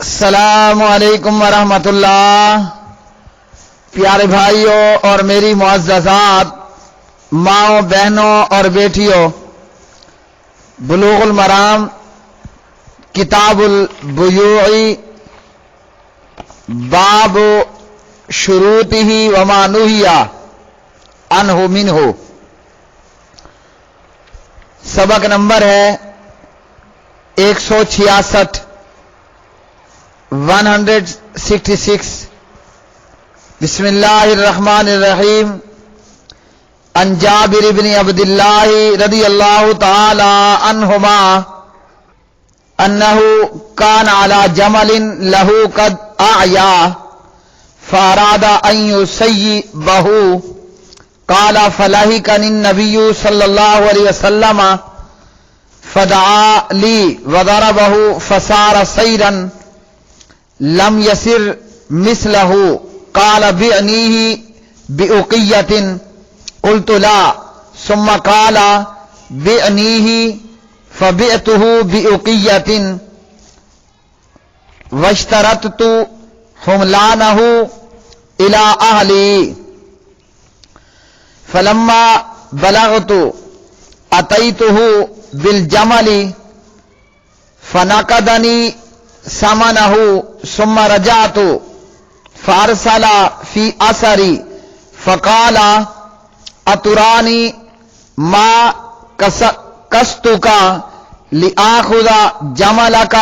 السلام علیکم ورحمۃ اللہ۔ پیارے بھائیوں اور میری معززات ماؤں بہنوں اور بیٹیوں، بلوغ المرام کتاب البیوع باب شروطہ وما نہی عنہ منہ، سبق نمبر ہے 166 166۔ بسم اللہ الرحمن الرحیم۔ عن جابر بن عبد اللہ رضی اللہ تعالی عنہما انہ کان علی جمل لہ قد اعیا فاراد ان یصیبہ قال فلحقنی النبی صلی اللہ علیہ وسلم فدعا لی وضربہ فصار سیرا لم يسر مثله قال بعنيه بأقية قلت لا ثم قال بعنيه فبعته بأقية واشترطت حملانه إلى أهلي فلما بلغت أتيته بالجمل فنقدني ثمنه ثم رجعت فارسل في اثري فقال اتراني ما كستك لآخذ جملك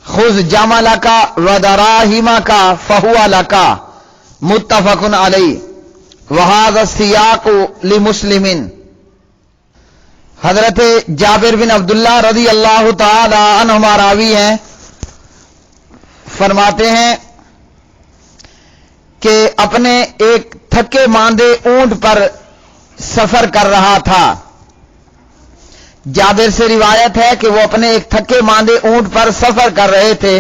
خذ جملك ودراهمك فهو لك متفق عليه وهذا السياق لمسلم۔ حضرت جابر بن عبداللہ رضی اللہ تعالی عنہما راوی ہیں، فرماتے ہیں کہ اپنے ایک تھکے ماندے اونٹ پر سفر کر رہا تھا۔ جابر سے روایت ہے کہ وہ اپنے ایک تھکے ماندے اونٹ پر سفر کر رہے تھے۔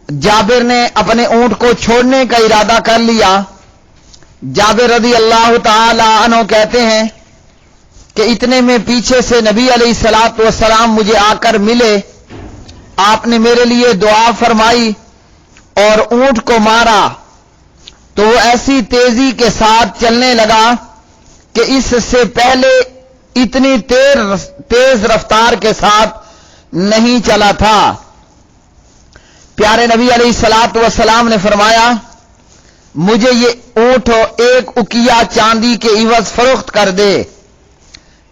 جابر نے اپنے اونٹ کو چھوڑنے کا ارادہ کر لیا۔ جابر رضی اللہ تعالی عنہ کہتے ہیں کہ اتنے میں پیچھے سے نبی علیہ الصلوۃ والسلام مجھے آ کر ملے۔ آپ نے میرے لیے دعا فرمائی اور اونٹ کو مارا تو وہ ایسی تیزی کے ساتھ چلنے لگا کہ اس سے پہلے اتنی تیز رفتار کے ساتھ نہیں چلا تھا۔ پیارے نبی علیہ الصلوۃ والسلام نے فرمایا مجھے یہ اونٹ ایک اکیا چاندی کے عوض فروخت کر دے۔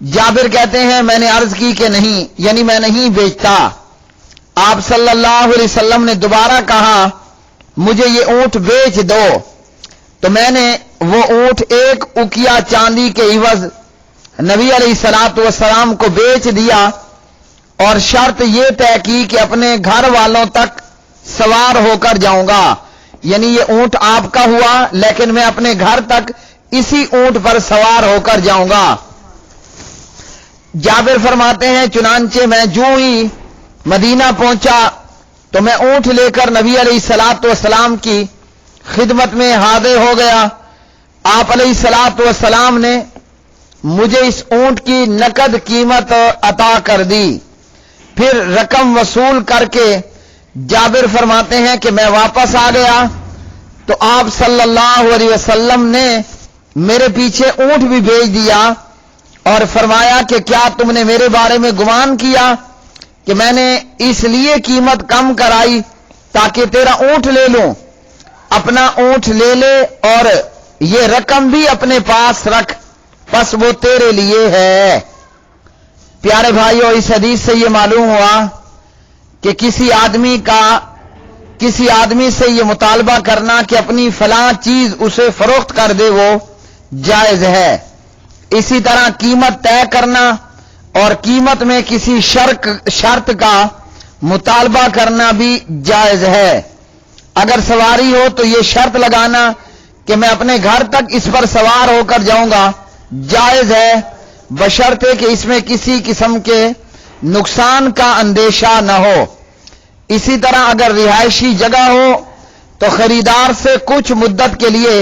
جابر کہتے ہیں میں نے عرض کی کہ نہیں، یعنی میں نہیں بیچتا۔ آپ صلی اللہ علیہ وسلم نے دوبارہ کہا مجھے یہ اونٹ بیچ دو، تو میں نے وہ اونٹ ایک اکیا چاندی کے عوض نبی علیہ الصلوۃ والسلام کو بیچ دیا اور شرط یہ طے کی کہ اپنے گھر والوں تک سوار ہو کر جاؤں گا، یعنی یہ اونٹ آپ کا ہوا لیکن میں اپنے گھر تک اسی اونٹ پر سوار ہو کر جاؤں گا۔ جابر فرماتے ہیں چنانچہ میں جو ہی مدینہ پہنچا تو میں اونٹ لے کر نبی علیہ الصلوۃ والسلام کی خدمت میں حاضر ہو گیا۔ آپ علیہ الصلوۃ والسلام نے مجھے اس اونٹ کی نقد قیمت عطا کر دی۔ پھر رقم وصول کر کے جابر فرماتے ہیں کہ میں واپس آ گیا تو آپ صلی اللہ علیہ وسلم نے میرے پیچھے اونٹ بھی بھیج دیا اور فرمایا کہ کیا تم نے میرے بارے میں گمان کیا کہ میں نے اس لیے قیمت کم کرائی تاکہ تیرا اونٹ لے لوں؟ اپنا اونٹ لے لے اور یہ رقم بھی اپنے پاس رکھ، بس وہ تیرے لیے ہے۔ پیارے بھائیو، اس حدیث سے یہ معلوم ہوا کہ کسی آدمی سے یہ مطالبہ کرنا کہ اپنی فلاں چیز اسے فروخت کر دے وہ جائز ہے۔ اسی طرح قیمت طے کرنا اور قیمت میں کسی شرط کا مطالبہ کرنا بھی جائز ہے۔ اگر سواری ہو تو یہ شرط لگانا کہ میں اپنے گھر تک اس پر سوار ہو کر جاؤں گا جائز ہے، بشرطے کہ اس میں کسی قسم کے نقصان کا اندیشہ نہ ہو۔ اسی طرح اگر رہائشی جگہ ہو تو خریدار سے کچھ مدت کے لیے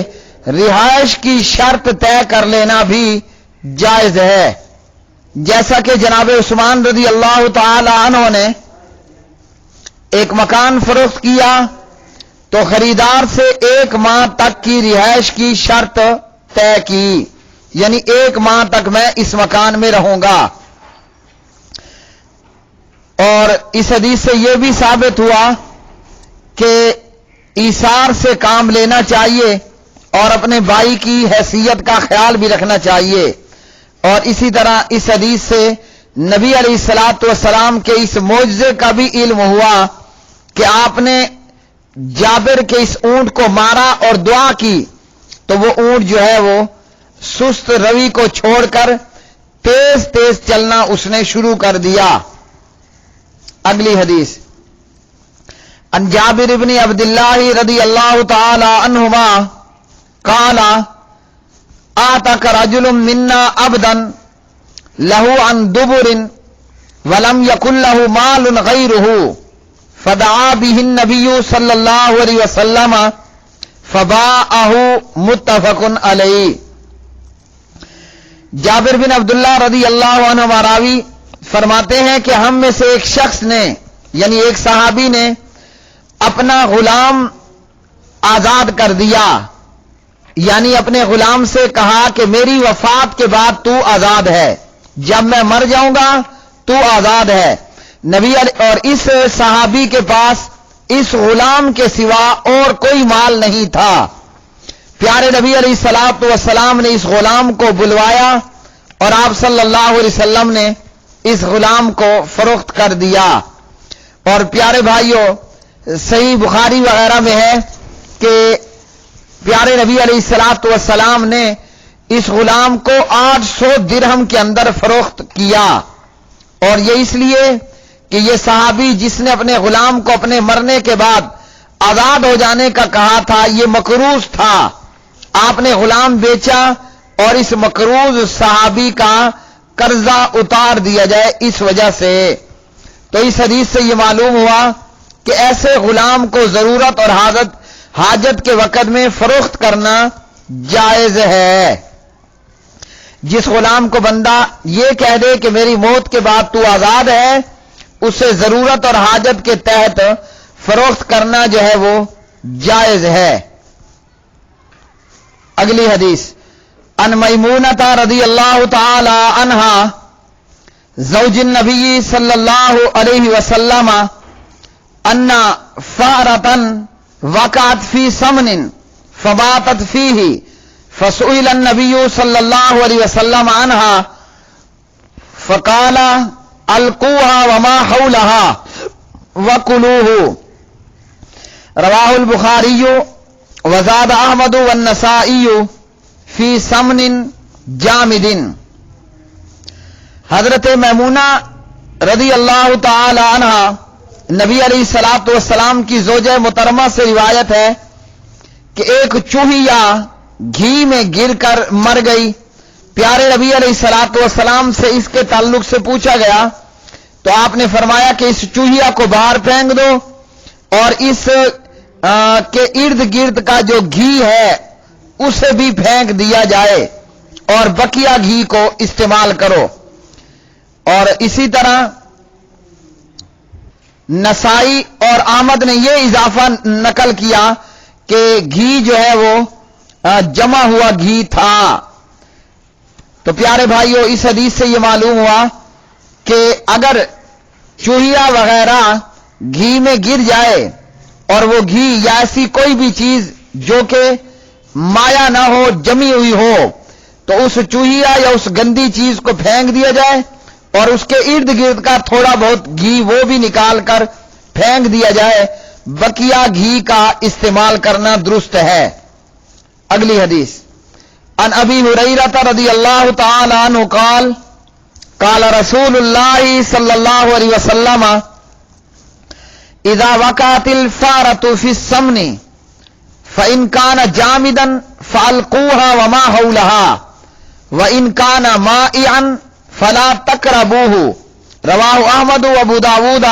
رہائش کی شرط طے کر لینا بھی جائز ہے، جیسا کہ جناب عثمان رضی اللہ تعالی عنہ نے ایک مکان فروخت کیا تو خریدار سے 1 ماہ تک کی رہائش کی شرط طے کی، یعنی 1 ماہ تک میں اس مکان میں رہوں گا۔ اور اس حدیث سے یہ بھی ثابت ہوا کہ ایثار سے کام لینا چاہیے اور اپنے بھائی کی حیثیت کا خیال بھی رکھنا چاہیے۔ اور اسی طرح اس حدیث سے نبی علیہ الصلوۃ والسلام کے اس معجزے کا بھی علم ہوا کہ آپ نے جابر کے اس اونٹ کو مارا اور دعا کی تو وہ اونٹ جو ہے وہ سست روی کو چھوڑ کر تیز تیز چلنا اس نے شروع کر دیا۔ اگلی حدیث، ان جابر ابن عبد اللہ رضی اللہ تعالی عنہما قال آتاک رجل منا عبدا له عن دبر ولم يكن له مال غيره فدعا به النبي صلى الله عليه وسلم فباعه متفق علیہ۔ جابر بن عبداللہ رضی اللہ عنہ راوی فرماتے ہیں کہ ہم میں سے ایک شخص نے، یعنی ایک صحابی نے اپنا غلام آزاد کر دیا، یعنی اپنے غلام سے کہا کہ میری وفات کے بعد تو آزاد ہے، جب میں مر جاؤں گا تو آزاد ہے۔ نبی اور اس صحابی کے پاس اس غلام کے سوا اور کوئی مال نہیں تھا۔ پیارے نبی علیہ الصلوۃ والسلام نے اس غلام کو بلوایا اور آپ صلی اللہ علیہ وسلم نے اس غلام کو فروخت کر دیا۔ اور پیارے بھائیوں، صحیح بخاری وغیرہ میں ہے کہ پیارے نبی علیہ الصلوۃ والسلام نے اس غلام کو 800 درہم کے اندر فروخت کیا، اور یہ اس لیے کہ یہ صحابی جس نے اپنے غلام کو اپنے مرنے کے بعد آزاد ہو جانے کا کہا تھا، یہ مقروض تھا، آپ نے غلام بیچا اور اس مقروض صحابی کا قرضہ اتار دیا جائے اس وجہ سے۔ تو اس حدیث سے یہ معلوم ہوا کہ ایسے غلام کو ضرورت اور حاجت کے وقت میں فروخت کرنا جائز ہے۔ جس غلام کو بندہ یہ کہہ دے کہ میری موت کے بعد تو آزاد ہے، اسے ضرورت اور حاجت کے تحت فروخت کرنا جو ہے وہ جائز ہے۔ اگلی حدیث، ان میمونۃ رضی اللہ تعالی عنہا زوج النبی صلی اللہ علیہ وسلم ان فارۃ وقعت فی سمن فباتت فیہ فسئل النبی صلی اللہ علیہ وسلم عنہا فقال القوها وما حولها وکلوہ۔ رواہ البخاری وزاد احمد والنسائی فی سمن جامد۔ حضرت میمونہ رضی اللہ تعالی عنہ نبی علیہ الصلوۃ والسلام کی زوجہ محترمہ سے روایت ہے کہ ایک چوہیا گھی میں گر کر مر گئی۔ پیارے نبی علیہ الصلوۃ والسلام سے اس کے تعلق سے پوچھا گیا تو آپ نے فرمایا کہ اس چوہیا کو باہر پھینک دو اور اس کے ارد گرد کا جو گھی ہے اسے بھی پھینک دیا جائے اور بقیہ گھی کو استعمال کرو۔ اور اسی طرح نسائی اور احمد نے یہ اضافہ نقل کیا کہ گھی جو ہے وہ جمع ہوا گھی تھا۔ تو پیارے بھائیو، اس حدیث سے یہ معلوم ہوا کہ اگر چوہیا وغیرہ گھی میں گر جائے اور وہ گھی یا ایسی کوئی بھی چیز جو کہ مایا نہ ہو، جمی ہوئی ہو، تو اس چوہیا یا اس گندی چیز کو پھینک دیا جائے اور اس کے ارد گرد کا تھوڑا بہت گھی وہ بھی نکال کر پھینک دیا جائے، بقیہ گھی کا استعمال کرنا درست ہے۔ اگلی حدیث، ان ابی ہریرہ رضی اللہ تعالی عنہ قال قال رسول اللہ صلی اللہ علیہ وسلم اذا وقعت الفارۃ فی السمن فإن كان جامدا فألقوها وما حولها وإن كان مائعا فلا تقربوه۔ رواہ احمد وابو داود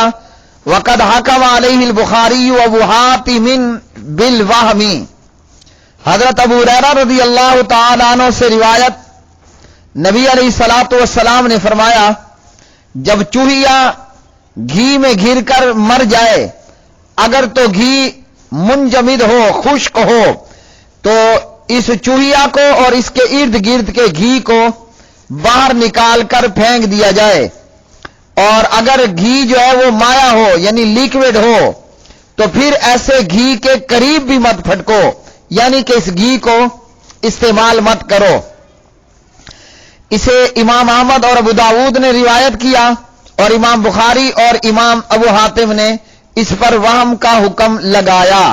وقد حکم علیہ البخاری وابو حاتم بالوہم۔ حضرت ابو ہریرہ رضی اللہ تعالی عنہ سے روایت، نبی علیہ الصلوۃ والسلام نے فرمایا، جب چوہیا گھی میں گر کر مر جائے اگر تو گھی منجمد ہو، خشک ہو، تو اس چوہیا کو اور اس کے ارد گرد کے گھی کو باہر نکال کر پھینک دیا جائے، اور اگر گھی جو ہے وہ مایا ہو یعنی لیکوڈ ہو تو پھر ایسے گھی کے قریب بھی مت پھٹکو، یعنی کہ اس گھی کو استعمال مت کرو۔ اسے امام احمد اور ابو داؤد نے روایت کیا، اور امام بخاری اور امام ابو حاتم نے اس پر وہم کا حکم لگایا۔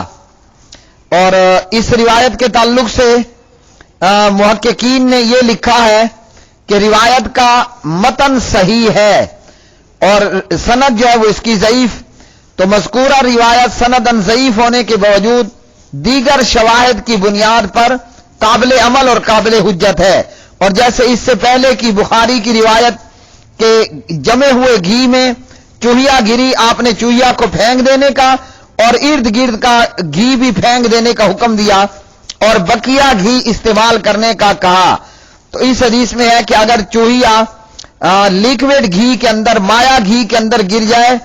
اور اس روایت کے تعلق سے محققین نے یہ لکھا ہے کہ روایت کا متن صحیح ہے اور سند جو ہے وہ اس کی ضعیف، تو مذکورہ روایت سندن ضعیف ہونے کے باوجود دیگر شواہد کی بنیاد پر قابل عمل اور قابل حجت ہے۔ اور جیسے اس سے پہلے کی بخاری کی روایت کے جمے ہوئے گھی میں چوہیا گری، آپ نے چوہیا کو پھینک دینے کا اور ارد گرد کا گھی بھی پھینک دینے کا حکم دیا اور بقیہ گھی استعمال کرنے کا کہا، تو اس حدیث میں ہے کہ اگر چوہیا لیکوڈ گھی کے اندر، مایا گھی کے اندر گر جائے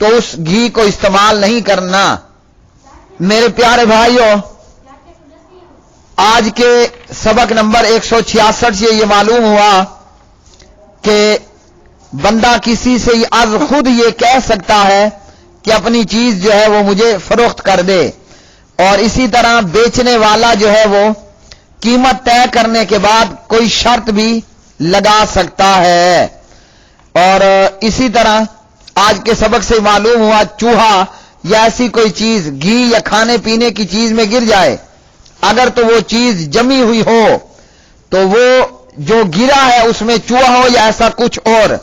تو اس گھی کو استعمال نہیں کرنا۔ میرے پیارے بھائیوں، آج کے سبق نمبر 166 سے یہ معلوم ہوا کہ بندہ کسی سے از خود یہ کہہ سکتا ہے کہ اپنی چیز جو ہے وہ مجھے فروخت کر دے، اور اسی طرح بیچنے والا جو ہے وہ قیمت طے کرنے کے بعد کوئی شرط بھی لگا سکتا ہے۔ اور اسی طرح آج کے سبق سے معلوم ہوا چوہا یا ایسی کوئی چیز گھی یا کھانے پینے کی چیز میں گر جائے، اگر تو وہ چیز جمی ہوئی ہو تو وہ جو گرا ہے اس میں چوہا ہو یا ایسا کچھ اور،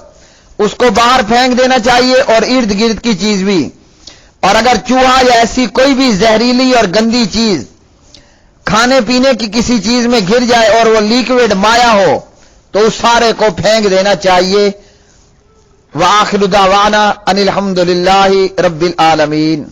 اس کو باہر پھینک دینا چاہیے اور ارد گرد کی چیز بھی۔ اور اگر چوہا یا ایسی کوئی بھی زہریلی اور گندی چیز کھانے پینے کی کسی چیز میں گر جائے اور وہ لیکوڈ مایا ہو تو اس سارے کو پھینک دینا چاہیے۔ وآخر دعوانا ان الحمدللہ رب العالمین۔